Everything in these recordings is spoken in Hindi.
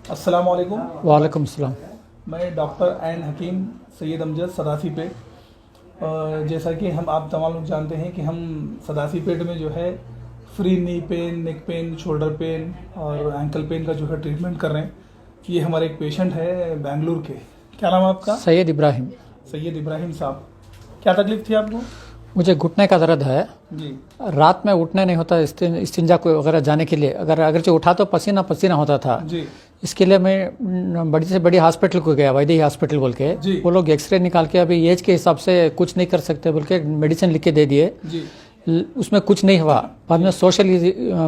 अस्सलाम वालेकुम। वालेकुम सलाम। मैं डॉक्टर एन हकीम सैयद अमजद सदासी पेट। जैसा कि हम आप तमाम लोग जानते हैं कि हम सदासी पेट में जो है free knee pain, neck pain, shoulder pain और एंकल पेन का जो है ट्रीटमेंट कर रहे हैं। ये हमारे एक पेशेंट है बेंगलुरु के। क्या नाम है आपका? सैयद इब्राहिम। सैयद इब्राहिम साहब, क्या तकलीफ थी आपको? मुझे घुटने का दर्द है जी। रात में उठने नहीं होता इस्तिंजा को वगैरह जाने के लिए, अगरचे उठा तो पसीना पसीना होता था जी। इसके लिए मैं बड़ी से बड़ी हॉस्पिटल को गया, वैद्य हॉस्पिटल बोल के। वो लोग एक्सरे निकाल के अभी एज के हिसाब से कुछ नहीं कर सकते बोल के मेडिसिन लिख के दे दिए जी। उसमें कुछ नहीं हुआ। बाद में सोशल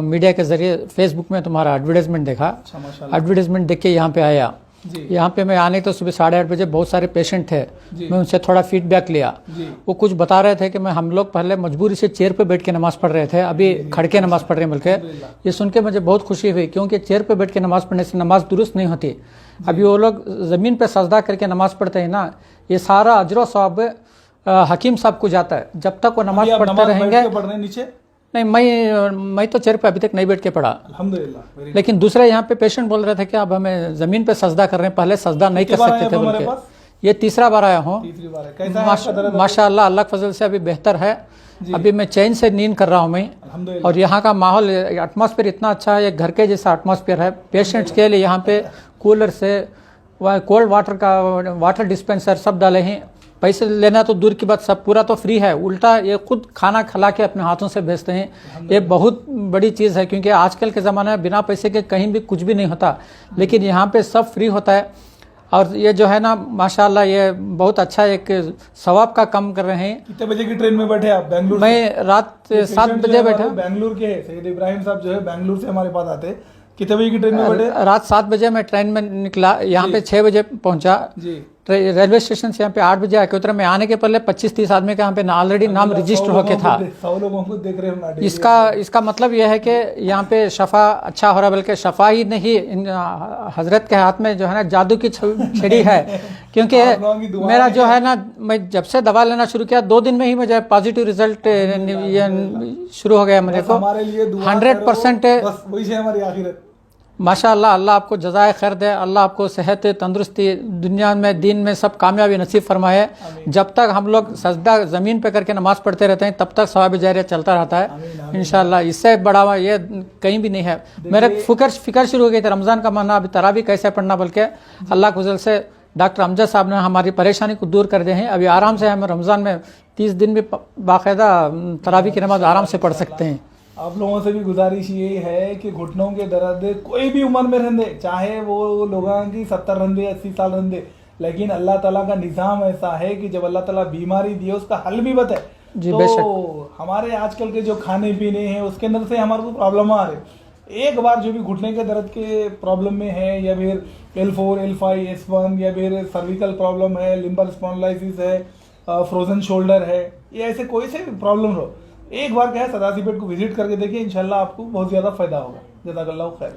मीडिया के जरिए फेसबुक में तुम्हारा एडवर्टाइजमेंट देखा। एडवर्टाइजमेंट देख के यहाँ पे आया। यहाँ पे मैं आने तो सुबह 8:30 बजे बहुत सारे पेशेंट थे, मैं उनसे थोड़ा फीडबैक लिया। वो कुछ बता रहे थे कि मैं हम लोग पहले मजबूरी से चेयर पे बैठ के नमाज पढ़ रहे थे, अभी खड़ के नमाज पढ़ रहे हैं बल्कि। ये सुन के मुझे बहुत खुशी हुई क्योंकि चेयर पे बैठ के नमाज पढ़ने से नमाज दुरुस्त नहीं होती। अभी वो लोग ज़मीन पे सजदा करके नमाज पढ़ते हैं ना, ये सारा अजर सवाब हकीम साहब को जाता है। जब तक वो नमाज पढ़ते रहेंगे। नीचे नहीं, मैं तो चेयर पे अभी तक नहीं बैठ के पढ़ा अल्हम्दुलिल्लाह। लेकिन दूसरे यहाँ पे पेशेंट बोल रहे थे कि अब हमें जमीन पे सजदा कर रहे हैं, पहले सजदा नहीं कर सकते थे बोल के। ये तीसरा बार आया हूँ। माशाअल्लाह, अल्लाह के फजल से अभी बेहतर है। अभी मैं चैन से नींद कर रहा हूँ मैं। और यहाँ का माहौल, एटमॉस्फेयर इतना अच्छा है, घर के जैसा एटमॉस्फेयर है। पेशेंट्स के लिए यहाँ पे कूलर से कोल्ड वाटर का वाटर डिस्पेंसर सब डाले हैं। पैसे लेना तो दूर की बात, सब पूरा तो फ्री है, उल्टा ये खुद खाना खिला के अपने हाथों से भेजते हैं। ये बहुत बड़ी चीज़ है क्योंकि आजकल के ज़माने में बिना पैसे के कहीं भी कुछ भी नहीं होता, लेकिन यहाँ पे सब फ्री होता है। और ये जो है ना माशाल्लाह, ये बहुत अच्छा एक सवाब का काम कर रहे हैं। कितने बजे की ट्रेन में बैठे आप बेंगलुरु? मैं रात 7 बजे बैठा। बेंगलुरु के सैयद इब्राहिम साहब जो है बेंगलुरु से हमारे पास आते। कितने बजे की ट्रेन में बैठे? रात 7 बजे मैं ट्रेन में निकला, यहाँ पे 6 बजे पहुंचा। रेलवे स्टेशन से यहाँ पे 8 बजे आके उतरा। मैं आने के पहले 25-30 आदमी का यहाँ पे ऑलरेडी नाम रजिस्टर होके था। 100 लोगों को देख रहे हैं। इसका मतलब यह है कि यहाँ पे शफा अच्छा हो रहा है, बल्कि शफा ही नहीं, हजरत के हाथ में जो है ना जादू की छड़ी है। क्योंकि मेरा जो है ना, मैं जब से दवा लेना शुरू किया 2 दिन में ही मुझे पॉजिटिव रिजल्ट शुरू हो गया मेरे को। 100% वही है हमारी आखिरत। माशाअल्लाह, अल्लाह आपको जज़ाए खैर दे, अल्लाह आपको सेहत तंदुरुस्ती दुनिया में दीन में सब कामयाबी नसीब फरमाए। जब तक हम लोग सजदा ज़मीन पे करके नमाज पढ़ते रहते हैं तब तक सवाब जारिया चलता रहता है इंशाअल्लाह। इससे बड़ा हुआ ये कहीं भी नहीं है। मेरे फिक्र शुरू हो गई थी रमज़ान का महीना, अभी तरावी कैसे पढ़ना, बल्कि अल्लाह के फज़ल से डॉक्टर अमजद साहब ने हमारी परेशानी को दूर कर दिए हैं। अभी आराम से हम रमज़ान में 30 दिन भी बाकायदा तरावी की नमाज आराम से पढ़ सकते हैं। आप लोगों से भी गुजारिश ये है कि घुटनों के दर्द कोई भी उम्र में रहंदे, चाहे वो लोगों की 70 रहंदे 80 साल रहंदे, लेकिन अल्लाह ताला का निज़ाम ऐसा है कि जब अल्लाह ताला बीमारी दिए उसका हल भी बताए। तो हमारे आजकल के जो खाने पीने हैं उसके अंदर से हमारे को प्रॉब्लम आ रही। एक बार जो भी घुटने के दर्द के प्रॉब्लम में है, या फिर L4, L5, S1, या फिर सर्विकल प्रॉब्लम है, लिम्बर स्पॉन्डिलाइसिस है, फ्रोजन शोल्डर है, ये ऐसे कोई से भी प्रॉब्लम हो, एक बार क्या है सदासी पेट को विजिट करके देखिए, इंशाल्लाह आपको बहुत ज़्यादा फायदा होगा। जज़ाकल्लाह खैर।